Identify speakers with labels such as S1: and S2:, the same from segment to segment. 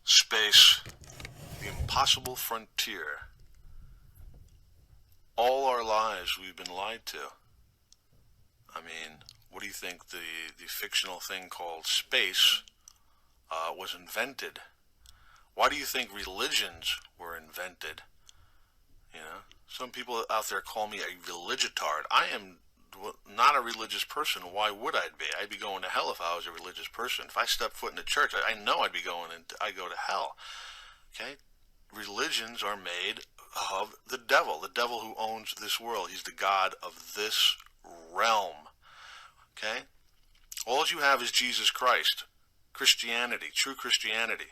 S1: Space, the impossible frontier. All our lives we've been lied to. I mean, what do you think the fictional thing called space was invented? Why do you think religions were invented? You know, some people out there call me a religitard. I am not a religious person. Why would I be? I'd be going to hell if I was a religious person. If I stepped foot in the church, I know I'd be going and I'd go to hell. Okay? Religions are made of the devil who owns this world. He's the god of this realm. Okay? All you have is Jesus Christ. Christianity, true Christianity.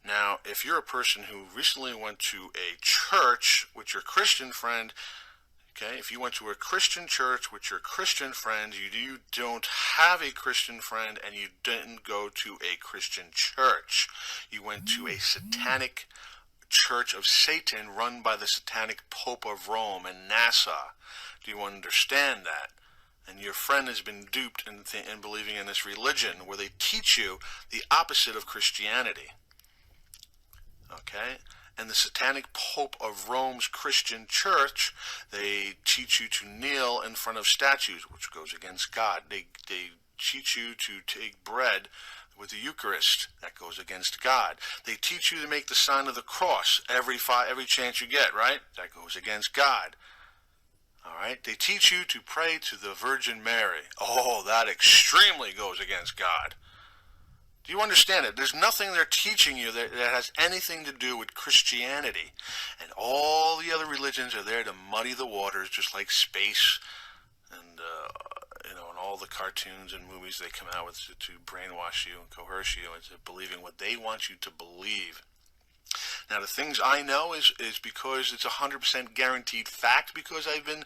S1: Now, if you're a person who recently went to a church with your Christian friend, okay, if you went to a Christian church with your Christian friend, you don't have a Christian friend and you didn't go to a Christian church. You went to a satanic church of Satan run by the satanic Pope of Rome and NASA. Do you understand that? And your friend has been duped in believing in this religion where they teach you the opposite of Christianity. Okay? And the satanic Pope of Rome's Christian church, they teach you to kneel in front of statues, which goes against God. They teach you to take bread with the Eucharist. That goes against God. They teach you to make the sign of the cross every chance you get, right? That goes against God. All right? They teach you to pray to the Virgin Mary. Oh, that extremely goes against God. Do you understand it? There's nothing they're teaching you that has anything to do with Christianity. And all the other religions are there to muddy the waters, just like space and, and all the cartoons and movies they come out with to brainwash you and coerce you into believing what they want you to believe. Now, the things I know is because it's 100% guaranteed fact, because I've been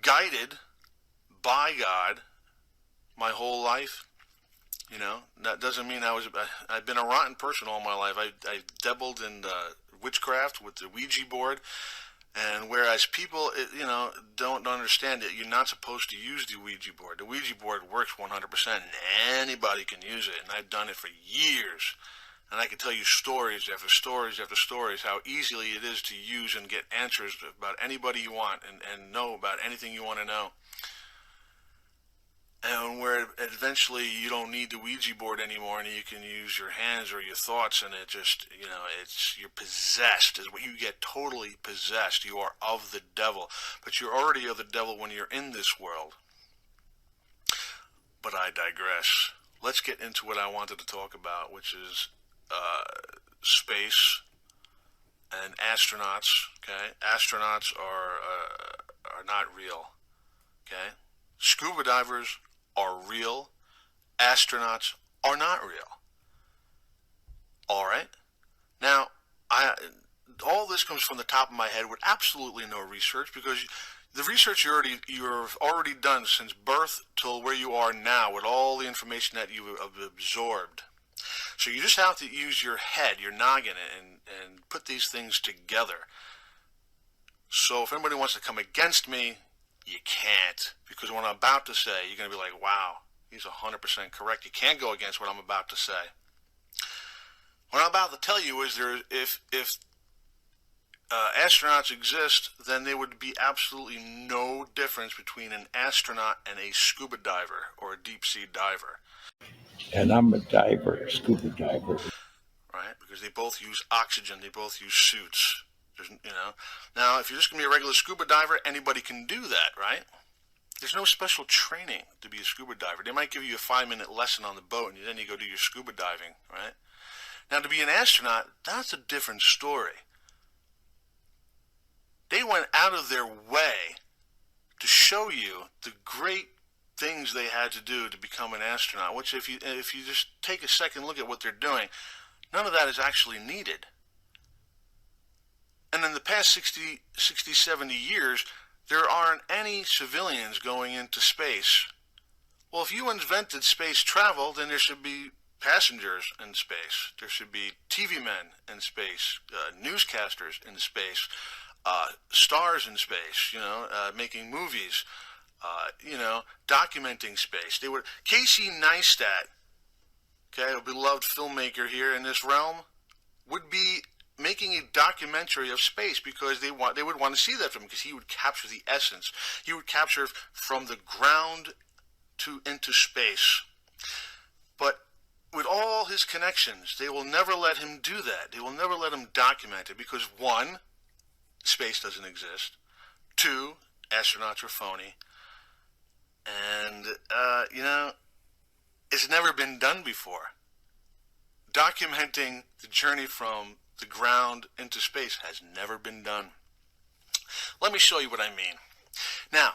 S1: guided by God my whole life. You know, that doesn't mean I've been a rotten person all my life. I dabbled in witchcraft with the Ouija board, and whereas people, don't understand it, you're not supposed to use the Ouija board. The Ouija board works 100%, and anybody can use it, and I've done it for years. And I can tell you stories after stories after stories how easily it is to use and get answers about anybody you want and know about anything you want to know. And where eventually you don't need the Ouija board anymore and you can use your hands or your thoughts, and it just, you're possessed, is what you get, totally possessed. You are of the devil. But you're already of the devil when you're in this world. But I digress. Let's get into what I wanted to talk about, which is space and astronauts. Okay, astronauts are not real. Okay, scuba divers are real. Astronauts are not real. All right. Now, all this comes from the top of my head with absolutely no research, because the research you've already done since birth till where you are now with all the information that you have absorbed. So you just have to use your head, your noggin, and put these things together. So if anybody wants to come against me, you can't. Because what I'm about to say, you're going to be like, wow, he's 100% correct. You can't go against what I'm about to say. What I'm about to tell you is if astronauts exist, then there would be absolutely no difference between an astronaut and a scuba diver or a deep sea diver.
S2: And I'm a diver, scuba diver.
S1: Right? Because they both use oxygen. They both use suits. Now, if you're just going to be a regular scuba diver, anybody can do that, right? There's no special training to be a scuba diver. They might give you a 5-minute lesson on the boat, and then you go do your scuba diving, right? Now, to be an astronaut, that's a different story. They went out of their way to show you the great things they had to do to become an astronaut, which if you just take a second look at what they're doing, none of that is actually needed. And in the past 60, 70 years, there aren't any civilians going into space. Well, if you invented space travel, then there should be passengers in space. There should be TV men in space, newscasters in space, stars in space, making movies, documenting space. Casey Neistat, okay, a beloved filmmaker here in this realm, would be making a documentary of space because they would want to see that from him because he would capture the essence. He would capture from the ground into space. But with all his connections, they will never let him do that. They will never let him document it because, one, space doesn't exist. Two, astronauts are phony. And, it's never been done before. Documenting the journey from the ground into space has never been done. Let me show you what I mean. Now,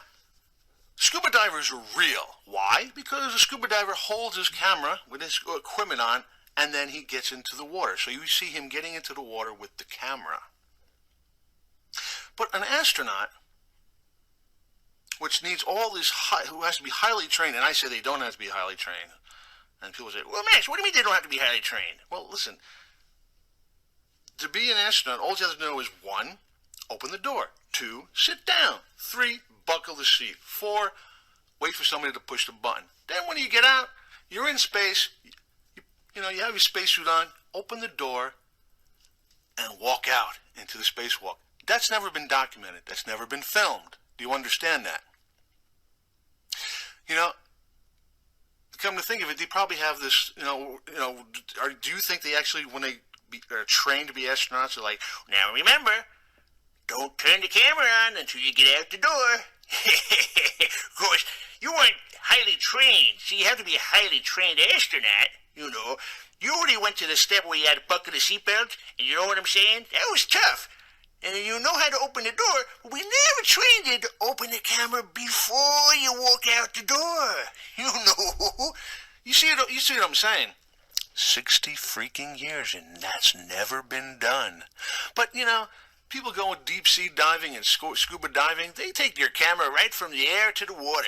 S1: scuba divers are real. Why? Because a scuba diver holds his camera with his equipment on, and then he gets into the water. So you see him getting into the water with the camera. But an astronaut, which needs all this, who has to be highly trained, and I say they don't have to be highly trained. And people say, well, Max, what do you mean they don't have to be highly trained? Well, listen, to be an astronaut, all you have to know is 1, open the door. 2, sit down. 3, buckle the seat. 4, wait for somebody to push the button. Then when you get out, you're in space, you have your spacesuit on, open the door, and walk out into the spacewalk. That's never been documented. That's never been filmed. Do you understand that? Come to think of it, they probably have this, do you think they actually, when they are trained to be astronauts, are like, now remember, don't turn the camera on until you get out the door. Of course, you weren't highly trained, so you have to be a highly trained astronaut, You already went to the step where you had to buckle the seatbelt, and you know what I'm saying? That was tough. And you know how to open the door, but we never trained you to open the camera before you walk out the door. You see what I'm saying? 60 freaking years, and that's never been done. But, people go with deep sea diving and scuba diving, they take their camera right from the air to the water.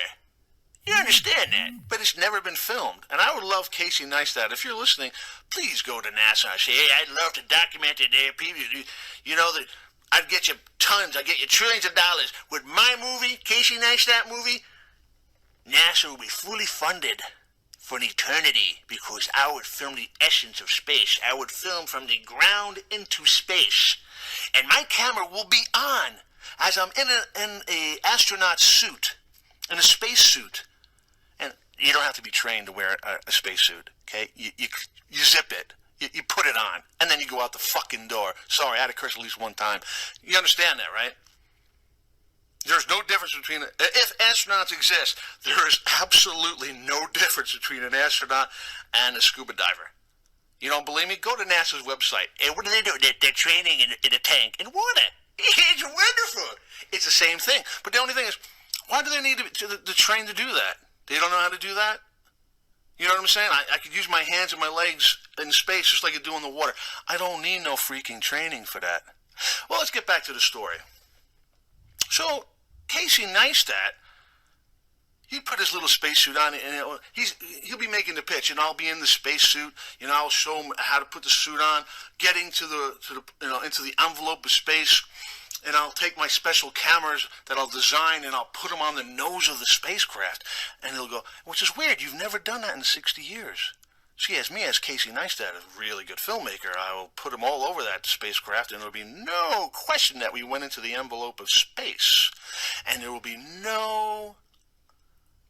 S1: You understand that, but it's never been filmed. And I would love Casey Neistat. If you're listening, please go to NASA and say, hey, I'd love to document it there. People, that I'd get you tons, I'd get you trillions of dollars. With my movie, Casey Neistat movie, NASA will be fully funded for an eternity because I would film the essence of space. I would film from the ground into space. And my camera will be on as I'm in a astronaut suit, in a space suit. And you don't have to be trained to wear a spacesuit, okay? You zip it. You put it on, and then you go out the fucking door. Sorry, I had to curse at least one time. You understand that, right? There's no difference between, if astronauts exist, there is absolutely no difference between an astronaut and a scuba diver. You don't believe me? Go to NASA's website. And what do they do? They're training in a tank in water. It's wonderful. It's the same thing. But the only thing is, why do they need to train to do that? They don't know how to do that? You know what I'm saying? I could use my hands and my legs in space just like you do in the water. I don't need no freaking training for that. Well, let's get back to the story. So, Casey Neistat, he put his little spacesuit on, and he'll be making the pitch, and I'll be in the spacesuit. I'll show him how to put the suit on, getting into the envelope of space. And I'll take my special cameras that I'll design and I'll put them on the nose of the spacecraft. And he'll go, which is weird, you've never done that in 60 years. See, as me, as Casey Neistat, a really good filmmaker, I will put them all over that spacecraft and there'll be no question that we went into the envelope of space. And there will be no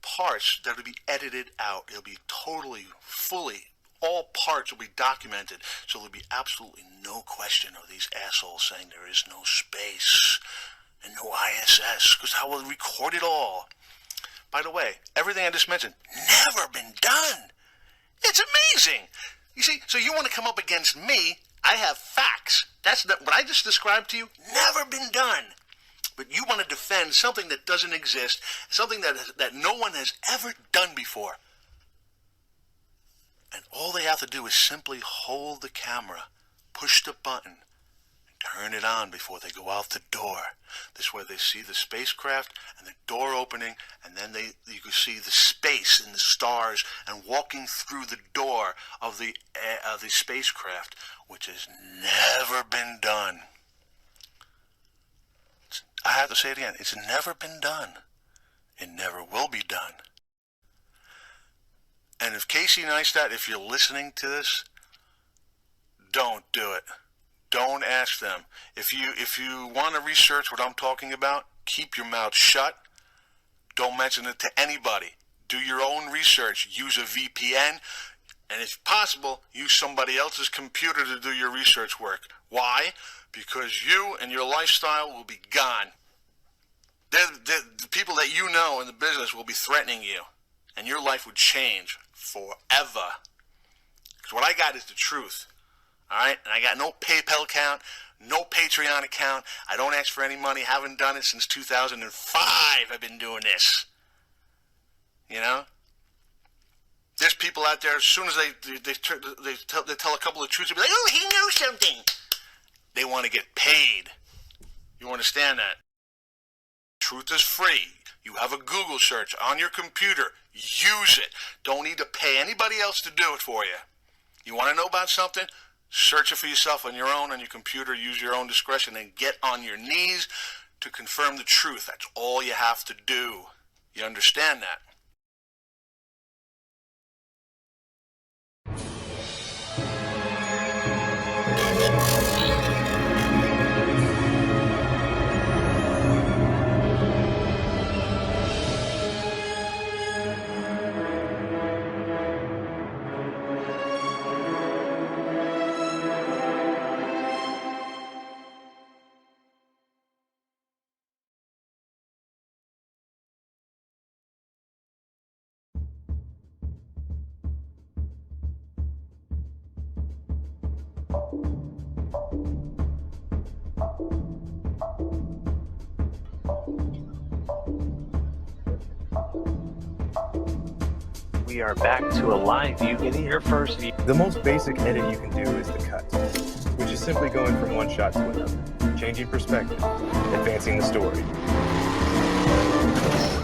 S1: parts that will be edited out. It'll be totally, fully, all parts will be documented, so there'll be absolutely no question of these assholes saying there is no space and no ISS, because I will record it all. By the way, everything I just mentioned, never been done. It's amazing. You see, so you want to come up against me, I have facts. That's what I just described to you, never been done. But you want to defend something that doesn't exist, something that no one has ever done before. And all they have to do is simply hold the camera, push the button, and turn it on before they go out the door. This way they see the spacecraft and the door opening, and then you can see the space and the stars and walking through the door of the spacecraft, which has never been done. I have to say it again. It's never been done. It never will be done. And if Casey Neistat, if you're listening to this, don't do it. Don't ask them. If you want to research what I'm talking about, keep your mouth shut. Don't mention it to anybody. Do your own research. Use a VPN. And if possible, use somebody else's computer to do your research work. Why? Because you and your lifestyle will be gone. The people that you know in the business will be threatening you. And your life would change forever. Because what I got is the truth. Alright? And I got no PayPal account, no Patreon account. I don't ask for any money. Haven't done it since 2005. I've been doing this. You know? There's people out there, as soon as they tell a couple of truths, they'll be like, oh, he knows something. They want to get paid. You understand that? Truth is free. You have a Google search on your computer. Use it. Don't need to pay anybody else to do it for you. You want to know about something? Search it for yourself on your own, on your computer. Use your own discretion and get on your knees to confirm the truth. That's all you have to do. You understand that?
S3: We are back to a live view, getting your first view.
S4: The most basic edit you can do is the cut, which is simply going from one shot to another, changing perspective, advancing the story.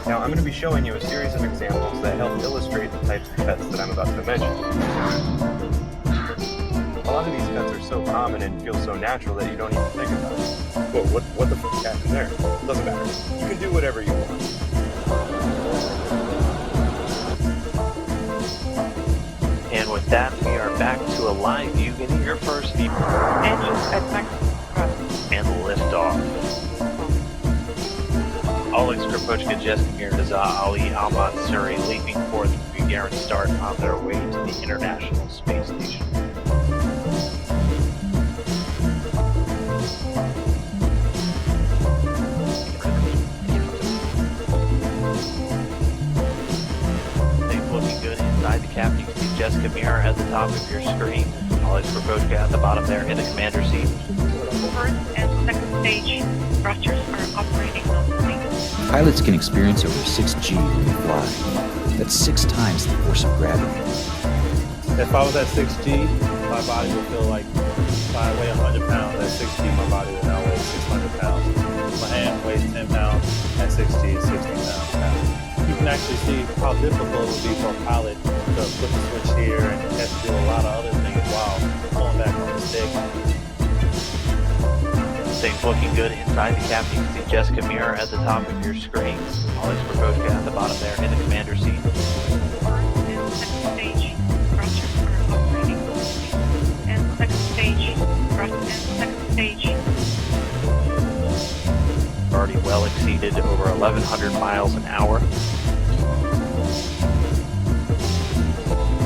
S4: Now I'm going to be showing you a series of examples that help illustrate the types of cuts that I'm about to mention. A lot of these cuts are so common and feel so natural that you don't even think about it. Whoa, what the f*** happened there? Doesn't matter. You can do whatever you want.
S3: And with that, we are back to a live view, getting your first view. And liftoff. Alex Kropotchka, Jeskamir, Daza, Ali, Ahmad, Suri, leaping forth from Gagarin start on their way to the International Space Station. Things looking good inside the cabin. You can see Jeskamir at the top of your screen. Alex Kropotchka at the bottom there in the commander seat.
S5: First and second stage thrusters are operating normally.
S6: Pilots can experience over 6G when they fly. That's 6 times the force of gravity.
S7: If I was at 6G, my body would feel like if I weigh 100 pounds at 6G, my body would now weigh 600 pounds. My hand weighs 10 pounds at 6G, 60 pounds now. You can actually see how difficult it would be for a pilot to flip the switch here and have to do a lot of other things while pulling back on the stick.
S3: Things looking good inside the cabin. You can see Jessica Mirror at the top of your screen. Alex Kropotchka at the bottom there in the commander seat.
S5: First and second stage thrusters are operating normally. And second stage thrust and second stage.
S3: Already well exceeded over 1,100 miles an hour.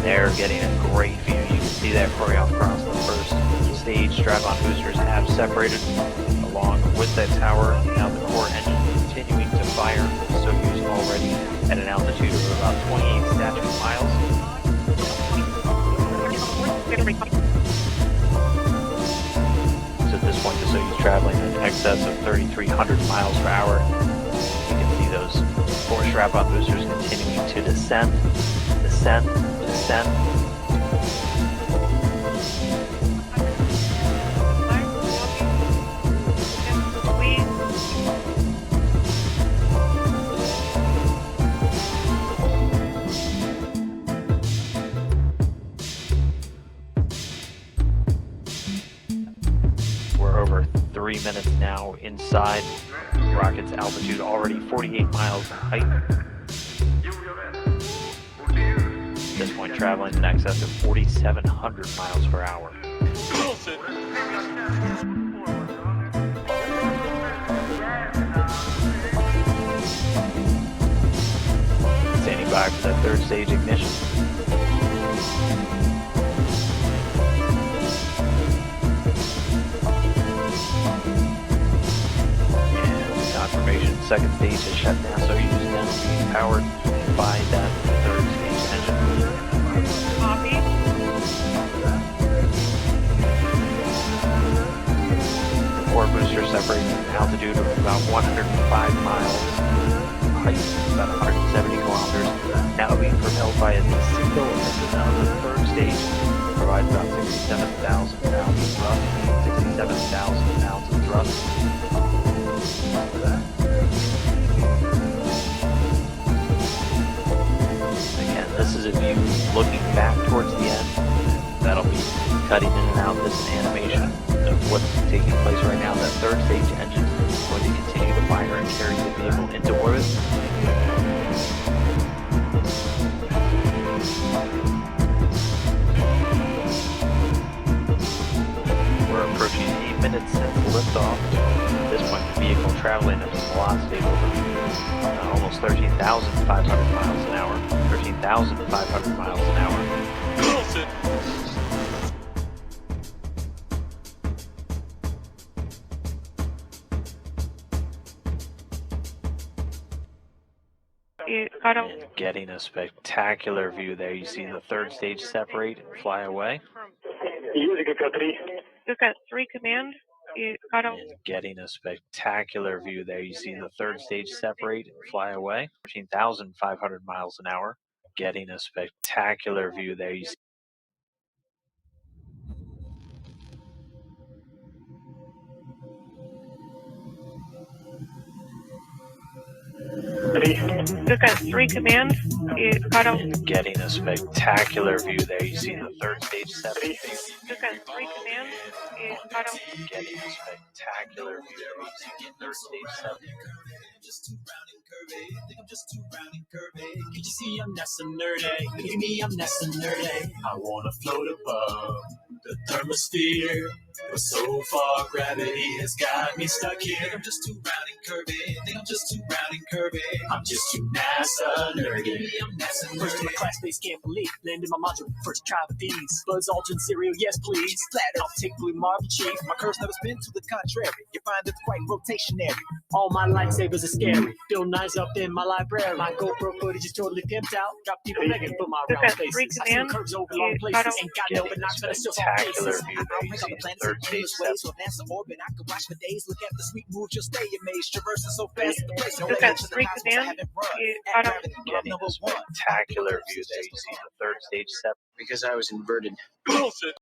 S3: They're getting a great view. You can see that choreographed across the first stage. Strap-on boosters have separated along with that tower. Now the core engine continuing to fire. Soyuz already at an altitude of about 28 statute miles. So at this point, the Soyuz traveling in excess of 3,300 miles per hour. You can see those 4 strap-on boosters continuing to descend, descend, descend. We're over 3 minutes now inside. Rocket's altitude already 48 miles in height. At this point, traveling in excess of 4,700 miles per hour.
S8: Wilson.
S3: by for that third stage ignition. And confirmation, second stage has shut down, so use now being powered by that third stage engine.
S5: Copy.
S3: The core booster separates at an altitude of about 105 miles, height about 170 kilometers, now being propelled by a single engine on the third stage, provides about 67,000 pounds of thrust, 67,000 pounds of thrust. Again, this is a view looking back towards the end. That'll be cutting in and out this animation of what's taking place right now. That third stage engine is going to continue to fire and carry the vehicle into orbit. We're approaching 8 minutes since liftoff. At this point, the vehicle traveling at a velocity of over almost 13,500 miles an hour. 13,500 miles an hour.
S1: Wilson.
S5: You got
S3: And getting a spectacular view there. You see the third stage separate and fly away.
S5: You've got 3 command. You got
S3: And getting a spectacular view there. You see the third stage separate and fly away. 13,500 miles an hour. Getting a spectacular view there. You see
S5: You've got 3 command. You got
S3: and getting a spectacular view there. You see the third stage separate.
S5: You've got 3 command. You got
S3: Getting a spectacular view there. You see the third stage separate.
S8: Just too round and curvy. Think I'm just too round and curvy. Can you see I'm not so nerdy? Look at me, I'm not so nerdy. I wanna float above the thermosphere, but so far gravity has got me stuck here. I'm just too round and curvy. Think I'm just too round and curvy. I'm just too NASA nerdy. Me, I'm NASA nerdy. First in my class-based can't believe. Landed my module first try with these. Buzz Aldrin cereal, yes please. Flat I'll take blue marble cheese. My curves never spin to the contrary. You find it's quite rotationary. All my lightsabers are scary. Bill Nye's up in my library. My GoPro footage is totally pimped out. Got people begging for my round faces. I see curves over long places. Ain't got no binocs, but I still saw faces. I rank on the planets in endless ways. So advance the orbit, I could watch for days. Look at the sweet moves, you'll stay amazed. Traversing so fast, the place no
S5: You've got
S8: limit to
S5: 3
S8: the cosmos I
S5: command.
S8: haven't run.
S5: You
S8: At
S5: got
S8: gravity, love
S3: Getting
S8: number
S3: a
S8: one.
S3: spectacular view there. You see the third stage separate.
S9: Because I was inverted.
S1: Wilson.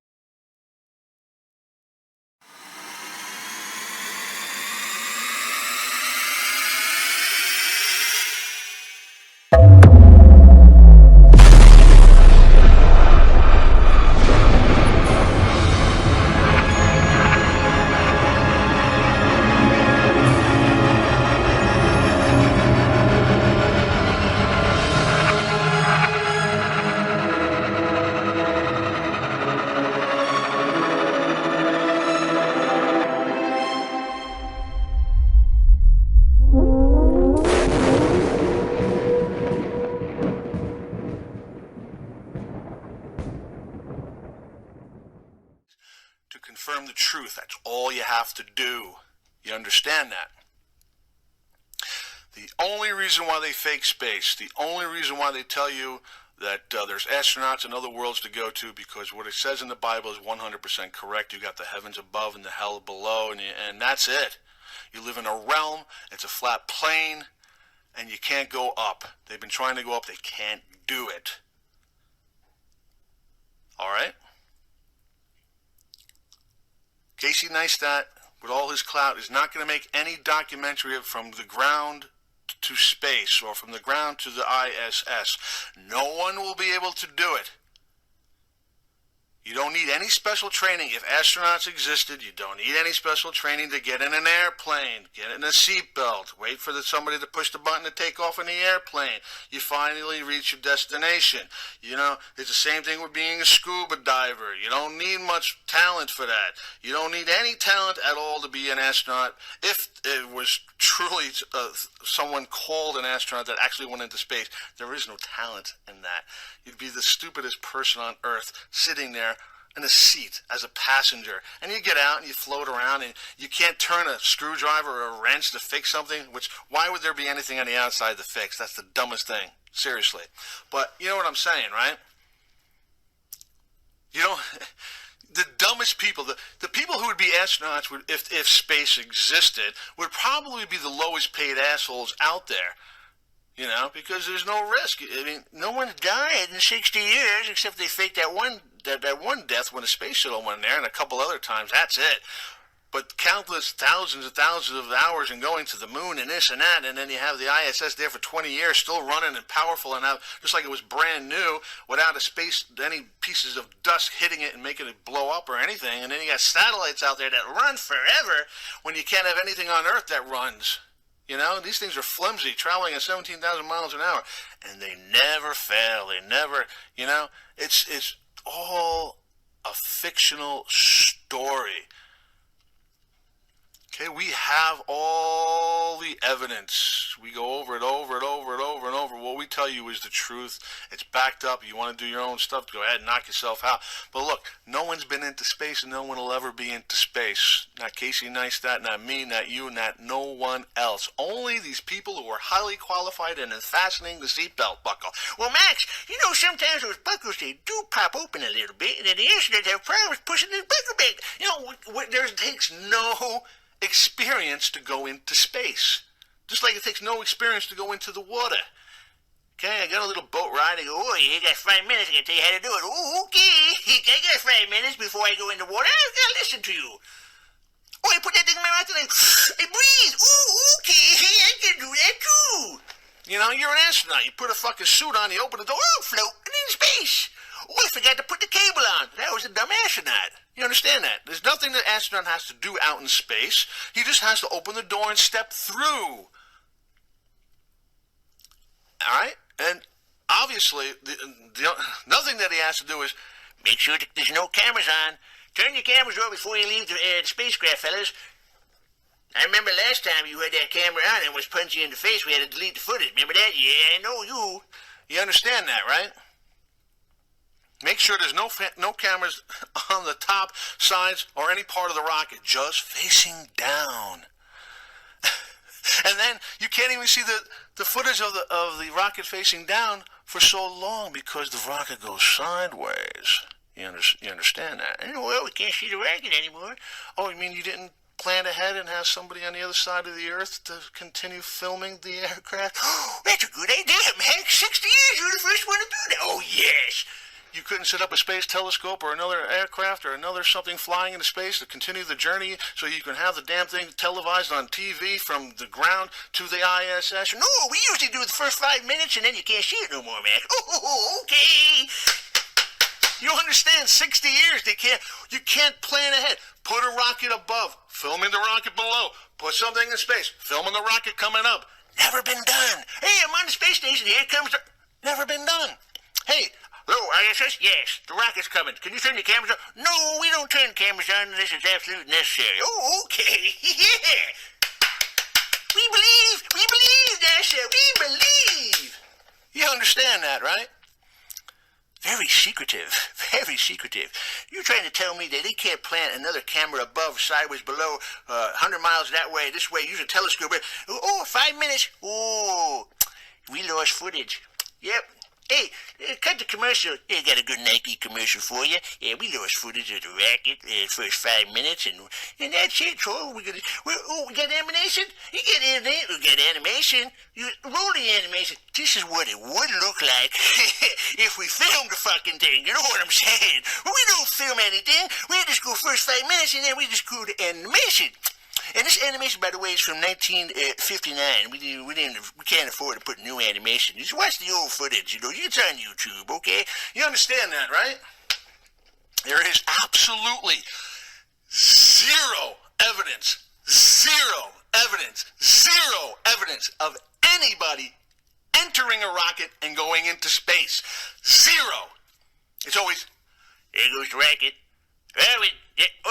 S1: To confirm the truth, that's all you have to do. You understand that? The only reason why they fake space, the only reason why they tell you that there's astronauts and other worlds to go to, because what it says in the Bible is 100% correct. You got the heavens above and the hell below, and that's it. You live in a realm, it's a flat plane, and you can't go up. They've been trying to go up, they can't do it. All right? Casey Neistat, with all his clout, is not going to make any documentary from the ground to space or from the ground to the ISS. No one will be able to do it. You don't need any special training. If astronauts existed, you don't need any special training to get in an airplane, get in a seatbelt, wait for somebody to push the button to take off in the airplane. You finally reach your destination. You know, it's the same thing with being a scuba diver. You don't need much talent for that. You don't need any talent at all to be an astronaut. If it was truly someone called an astronaut that actually went into space, there is no talent in that. You'd be the stupidest person on Earth sitting there in a seat as a passenger, and you get out and you float around, and you can't turn a screwdriver or a wrench to fix something, which, why would there be anything on the outside to fix? That's the dumbest thing, seriously. But you know what I'm saying, right? You know, the dumbest people, the people who would be astronauts if space existed would probably be the lowest paid assholes out there. You know, because there's no risk. I mean, no one's died in 60 years except they faked that one death when a space shuttle went there, and a couple other times. That's it. But countless thousands and thousands of hours and going to the moon and this and that, and then you have the ISS there for 20 years, still running and powerful and just like it was brand new, without any pieces of dust hitting it and making it blow up or anything. And then you got satellites out there that run forever when you can't have anything on Earth that runs. You know, these things are flimsy, traveling at 17,000 miles an hour, and they never fail. They never, you know, it's all a fictional story. Okay, we have all the evidence. We go over it over and over and over and over. What we tell you is the truth. It's backed up. You want to do your own stuff, go ahead and knock yourself out. But look, no one's been into space, and no one will ever be into space. Not Casey Neistat, not me, not you, not no one else. Only these people who are highly qualified and in fastening the seatbelt buckle.
S9: Well, Max, you know, sometimes those buckles, they do pop open a little bit, and then the astronauts have problems pushing the buckle back.
S1: You know, there takes no experience to go into space. Just like it takes no experience to go into the water. Okay, I got a little boat ride. I go,
S9: oh, you got 5 minutes. I got to tell you how to do it. Oh, okay. I got 5 minutes before I go in the water. I got to listen to you. Oh, I put that thing in my mouth and I breathe. Oh, okay. I can do that too.
S1: You know, you're an astronaut. You put a fucking suit on, you open the door,
S9: oh, floating in space. Oh, I forgot to put the cable on. That was a dumb astronaut.
S1: You understand that? There's nothing the astronaut has to do out in space. He just has to open the door and step through. All right? And obviously, nothing that he has to do is
S9: make sure that there's no cameras on. Turn your cameras on before you leave the spacecraft, fellas. I remember last time you had that camera on and was punching you in the face. We had to delete the footage. Remember that? Yeah, I know you.
S1: You understand that, right? Make sure there's no cameras on the top, sides, or any part of the rocket, just facing down. And then you can't even see the footage of the rocket facing down for so long because the rocket goes sideways. You understand that?
S9: Well, we can't see the rocket anymore.
S1: Oh, you mean you didn't plan ahead and have somebody on the other side of the Earth to continue filming the aircraft?
S9: That's a good idea, Max. 60 years, you're the first one to do that. Oh, yes.
S1: You couldn't set up a space telescope or another aircraft or another something flying into space to continue the journey so you can have the damn thing televised on TV from the ground to the ISS?
S9: No, we usually do the first 5 minutes and then you can't see it no more, Max. Oh, okay.
S1: You don't understand, 60 years, you can't plan ahead. Put a rocket above, filming the rocket below. Put something in space, filming the rocket coming up.
S9: Never been done. Hey, I'm on the space station, here comes the...
S1: Never been done. Hey,
S9: hello, ISS? Yes, the rocket's coming. Can you turn the cameras on? No, we don't turn cameras on unless it's absolutely necessary. Oh, okay. Yeah. We believe, NASA, we believe.
S1: You understand that, right?
S9: Very secretive, very secretive. You're trying to tell me that they can't plant another camera above, sideways, below, 100 miles that way, this way, use a telescope. Oh, 5 minutes. Oh, we lost footage. Yep. Hey, cut the commercial. They got a good Nike commercial for you. Yeah, we lost footage of the rocket first 5 minutes, and that's it. So we got animation. We got animation. You roll the animation. This is what it would look like if we filmed the fucking thing. You know what I'm saying? Well, we don't film anything. We just go first 5 minutes, and then we just go to animation. And this animation, by the way, is from 1959. We can't afford to put new animation. Just watch the old footage. You know, it's on YouTube, okay?
S1: You understand that, right? There is absolutely zero evidence of anybody entering a rocket and going into space. Zero. It's always, there goes the rocket. Well,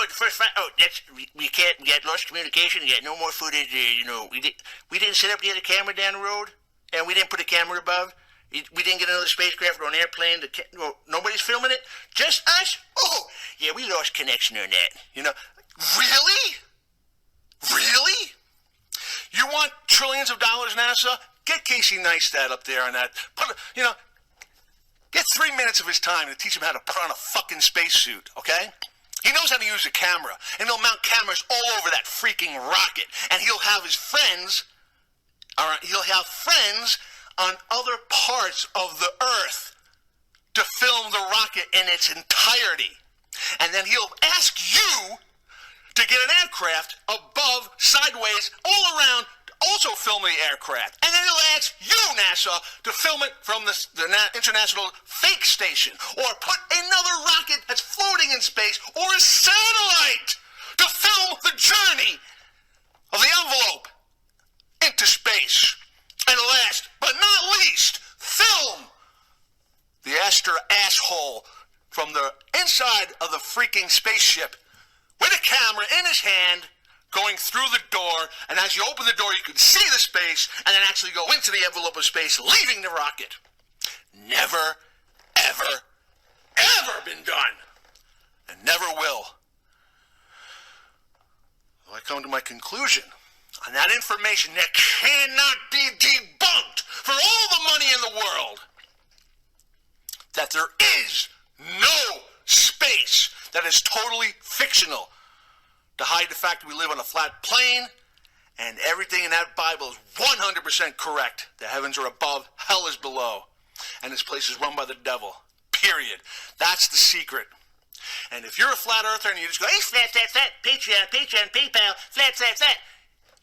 S1: the first fight. We can't. We got lost communication. We got no more footage. We didn't set up the other camera down the road, and we didn't put a camera above. We didn't get another spacecraft or an airplane. Nobody's filming it. Just us. Oh, yeah, we lost connection on that. Really? Really? You want trillions of dollars, NASA? Get Casey Neistat up there on that. Get 3 minutes of his time to teach him how to put on a fucking spacesuit, okay? He knows how to use a camera, and he'll mount cameras all over that freaking rocket, and he'll have his friends, on other parts of the Earth to film the rocket in its entirety. And then he'll ask you to get an aircraft above, sideways, all around, also film the aircraft. And then he'll ask you, NASA, to film it from the International Fake Station, or put another rocket that's floating in space, or a satellite to film the journey of the envelope into space. And last but not least, film the asshole from the inside of the freaking spaceship with a camera in his hand going through the door, and as you open the door you can see the space and then actually go into the envelope of space, leaving the rocket. Never, ever, ever been done, and never will. So I come to my conclusion on that information that cannot be debunked for all the money in the world, that there is no space, that is totally fictional, to hide the fact that we live on a flat plane, and everything in that Bible is 100% correct. The heavens are above, hell is below, and this place is run by the devil, period. That's the secret. And if you're a flat earther and you just go, hey, flat, Patreon, PayPal, flat,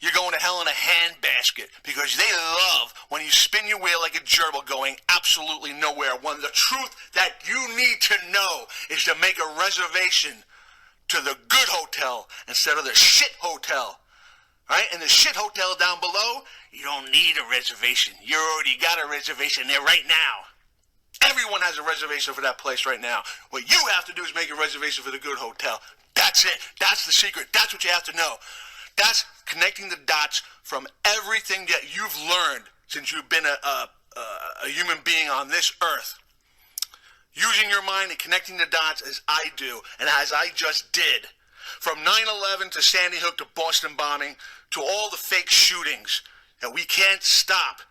S1: you're going to hell in a handbasket, because they love when you spin your wheel like a gerbil going absolutely nowhere, when the truth that you need to know is to make a reservation to the good hotel instead of the shit hotel. Right? And the shit hotel down below, you don't need a reservation. You already got a reservation there right now. Everyone has a reservation for that place right now. What you have to do is make a reservation for the good hotel. That's it. That's the secret. That's what you have to know. That's connecting the dots from everything that you've learned since you've been a human being on this earth. Using your mind and connecting the dots as I do, and as I just did. From 9/11 to Sandy Hook to Boston bombing to all the fake shootings that we can't stop.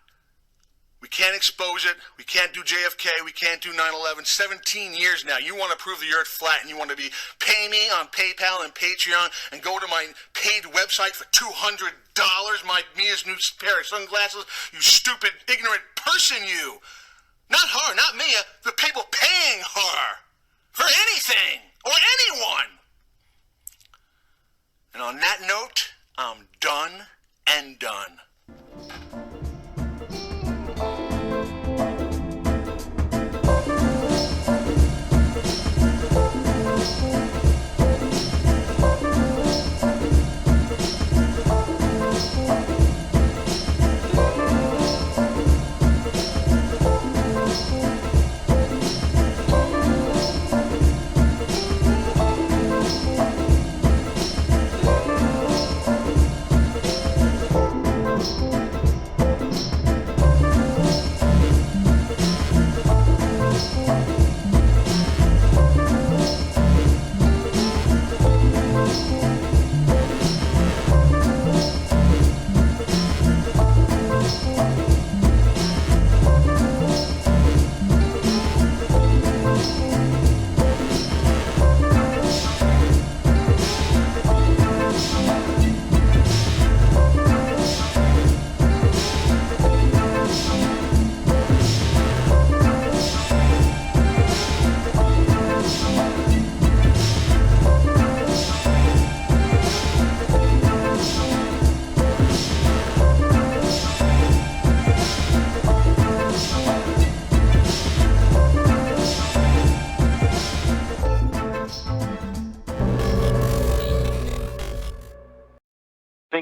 S1: We can't expose it. We can't do JFK. We can't do 9/11. 17 years now. You want to prove the earth flat, and you want to be pay me on PayPal and Patreon and go to my paid website for $200. My Mia's new pair of sunglasses. You stupid, ignorant person, you. Not her, not Mia. The people paying her for anything or anyone. And on that note, I'm done and done.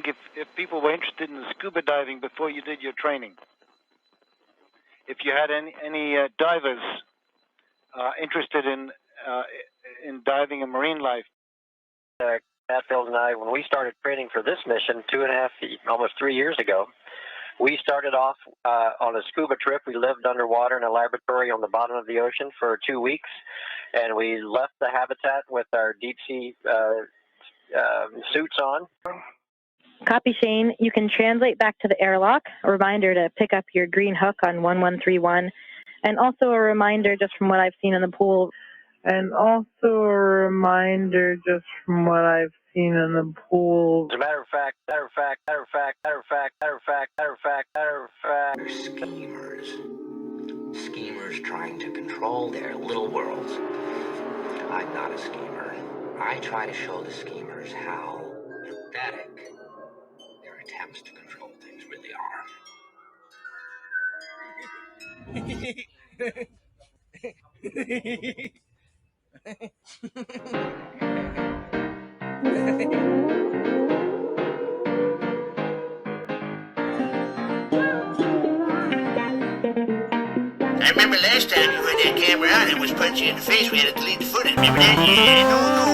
S10: think if people were interested in scuba diving before you did your training, if you had any divers interested in diving and marine life.
S11: Hatfield and I, when we started training for this mission 2.5, almost 3 years ago, we started off on a scuba trip. We lived underwater in a laboratory on the bottom of the ocean for 2 weeks, and we left the habitat with our deep sea suits on.
S12: Copy, Shane. You can translate back to the airlock. A reminder to pick up your green hook on 1131. And also a reminder, just from what I've seen in the pool.
S11: As a matter of fact.
S9: They're schemers. Schemers trying to control their little worlds. I'm not a schemer. I try to show the schemers how pathetic their attempts to control things really are. I remember last time you had that camera on, it was punchy in the face. We had to delete the footage. Remember that? Yeah, no